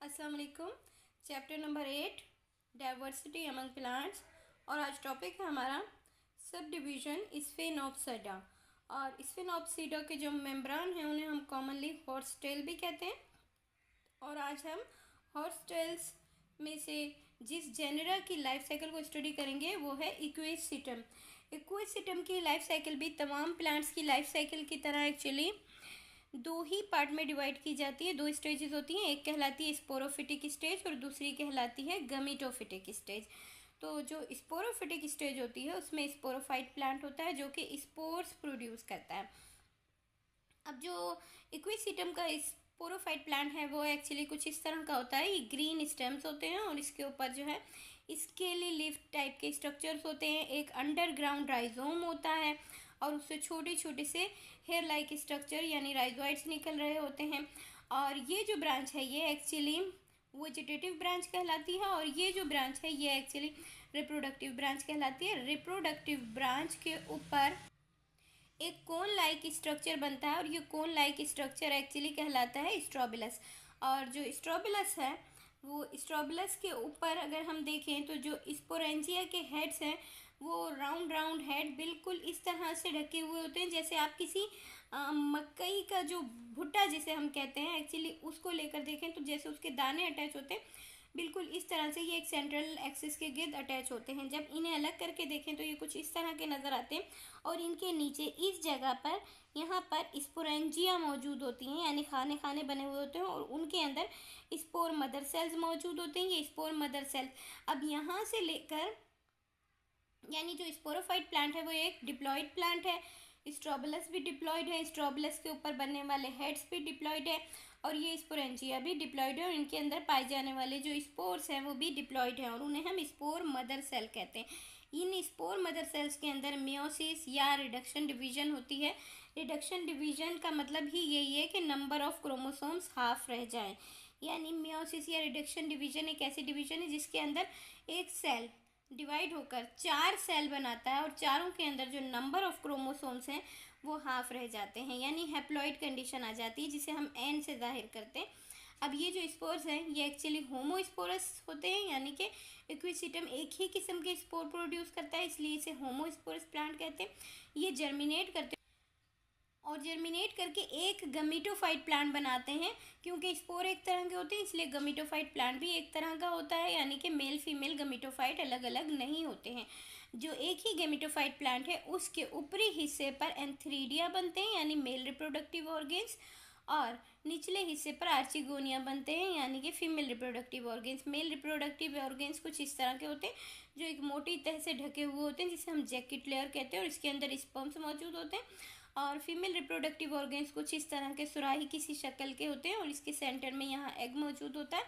अस्सलाम वालेकुम। Chapter number 8 diversity among plants. और आज टॉपिक है हमारा सब डिवीज़न स्फेनोप्सिडा। और स्फेनोप्सिडा के जो मेम्ब्रान हैं उन्हें हम कॉमनली हॉर्सटेल भी कहते हैं। और आज हम हॉर्सटेल्स में से जिस जेनरा की लाइफ साइकिल को स्टडी करेंगे वो है इक्वेसिटम। इक्वेसिटम की लाइफ साइकिल भी तमाम प्लांट्स की लाइफ साइकिल की तरह एक्चुअली दो ही पार्ट में डिवाइड की जाती है। दो स्टेजेस होती हैं, एक कहलाती है स्पोरोफिटिक स्टेज और दूसरी कहलाती है गमीटोफिटिक स्टेज। तो जो स्पोरोफिटिक स्टेज होती है उसमें स्पोरोफाइट प्लांट होता है जो कि स्पोर्स प्रोड्यूस करता है। अब जो इक्विसिटम का स्पोरोफाइट प्लांट है वो एक्चुअली कुछ इस तरह का होता है। ये ग्रीन स्टेम्स होते हैं और इसके ऊपर जो है स्केली लीफ टाइप के स्ट्रक्चर्स होते हैं। एक अंडरग्राउंड राइजोम होता है और उससे छोटे छोटे से हेयर लाइक स्ट्रक्चर यानी राइजोइड्स निकल रहे होते हैं। और ये जो ब्रांच है ये एक्चुअली वेजिटेटिव ब्रांच कहलाती है और ये जो ब्रांच है ये एक्चुअली रिप्रोडक्टिव ब्रांच कहलाती है। रिप्रोडक्टिव ब्रांच के ऊपर एक कोन लाइक स्ट्रक्चर बनता है और ये कोन लाइक स्ट्रक्चर एक्चुअली कहलाता है स्ट्रोबिलस। और जो स्ट्रोबिलस है वो स्ट्रोबिलस के ऊपर अगर हम देखें तो जो स्पोरेंजिया के हेड्स हैं वो राउंड राउंड हेड बिल्कुल इस तरह से ढके हुए होते हैं जैसे आप किसी मकई का जो भुट्टा जिसे हम कहते हैं एक्चुअली उसको लेकर देखें तो जैसे उसके दाने अटैच होते हैं बिल्कुल इस तरह से ये एक सेंट्रल एक्सिस के गिर्द अटैच होते हैं। जब इन्हें अलग करके देखें तो ये कुछ इस तरह के नज़र आते हैं और इनके नीचे इस जगह पर यहाँ पर स्पोरेंजिया मौजूद होती हैं यानी खाने खाने बने हुए होते हैं और उनके अंदर स्पोर मदर सेल्स मौजूद होते हैं। ये स्पोर मदर सेल्स अब यहाँ से लेकर यानी जो स्पोरोफाइट प्लांट है वो एक डिप्लॉइड प्लांट है। स्ट्रोबिलस भी डिप्लॉइड है, स्ट्रोबिलस के ऊपर बनने वाले हेड्स भी डिप्लॉइड है और ये स्पोरेंजिया भी डिप्लॉइड है और इनके अंदर पाए जाने वाले जो स्पोर्स हैं वो भी डिप्लॉइड हैं और उन्हें हम स्पोर मदर सेल कहते हैं। इन स्पोर मदर सेल्स के अंदर मियोसिस या रिडक्शन डिवीजन होती है। रिडक्शन डिवीजन का मतलब ही यही है कि नंबर ऑफ क्रोमोसोम्स हाफ रह जाएं। यानी मियोसिस या रिडक्शन डिवीजन एक ऐसी डिवीजन है जिसके अंदर एक सेल डिवाइड होकर 4 सेल बनाता है और चारों के अंदर जो नंबर ऑफ क्रोमोसोम्स हैं वो हाफ रह जाते हैं यानी हैप्लॉइड कंडीशन आ जाती है जिसे हम एन से जाहिर करते हैं। अब ये जो स्पोर्स हैं ये एक्चुअली होमोस्पोरस होते हैं यानी कि इक्विसिटम एक ही किस्म के स्पोर प्रोड्यूस करता है इसलिए इसे होमोस्पोरस प्लांट कहते हैं। ये जर्मिनेट करते और जर्मिनेट करके एक गमीटोफाइट प्लांट बनाते हैं। क्योंकि स्पोर एक तरह के होते हैं इसलिए गमीटोफाइट प्लांट भी एक तरह का होता है यानी कि मेल फीमेल गमीटोफाइट अलग अलग नहीं होते हैं। जो एक ही गमीटोफाइट प्लांट है उसके ऊपरी हिस्से पर एंथ्रीडिया बनते हैं यानी मेल रिप्रोडक्टिव ऑर्गेन्स और निचले हिस्से पर आर्चिगोनिया बनते हैं यानी कि female reproductive organs. Male reproductive organs कुछ इस तरह के होते हैं जो एक मोटी तह से ढके हुए होते हैं जिसे हम जैकेट लेयर कहते हैं और इसके अंदर स्पर्म्स मौजूद होते हैं। और फीमेल रिप्रोडक्टिव ऑर्गेन्स कुछ इस तरह के सुराही किसी शक्ल के होते हैं और इसके सेंटर में यहाँ एग मौजूद होता है।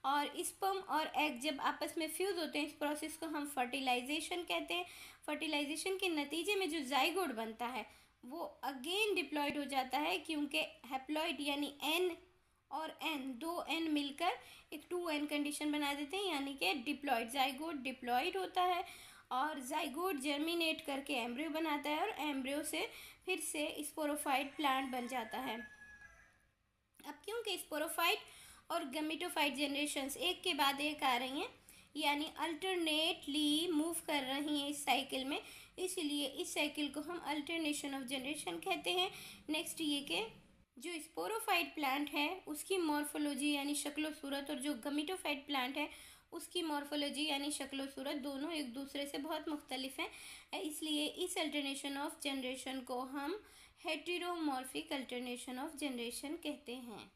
और स्पर्म और एग जब आपस में फ्यूज़ होते हैं इस प्रोसेस को हम फर्टिलाइजेशन कहते हैं। फर्टिलाइजेशन के नतीजे में जो जाइगोट बनता है वो अगेन डिप्लॉइड हो जाता है क्योंकि हैप्लॉइड यानी एन और एन दो एन मिलकर एक 2n कंडीशन बना देते हैं यानी कि डिप्लॉइड जाइगोट डिप्लॉइड होता है और जाइगोट जर्मिनेट करके एम्ब्रियो बनाता है और एम्ब्रियो से फिर से स्पोरोफाइट प्लांट बन जाता है। अब क्योंकि स्पोरोफाइट और गमीटोफाइट जनरेशन्स एक के बाद एक आ रही हैं यानी अल्टरनेटली मूव कर रही हैं इस साइकिल में इसलिए इस साइकिल को हम अल्टरनेशन ऑफ जनरेशन कहते हैं। नेक्स्ट ये कि जो स्पोरोफाइट प्लांट है उसकी मॉर्फोलॉजी यानी शक्लो सूरत और जो गमीटोफाइट प्लांट है उसकी मॉर्फोलॉजी यानी शक्लो सूरत दोनों एक दूसरे से बहुत मुख्तलिफ हैं। इसलिए इस अल्टरनेशन ऑफ जनरेशन को हम हेटेरोमॉर्फिक अल्टरनेशन ऑफ जनरेशन कहते हैं।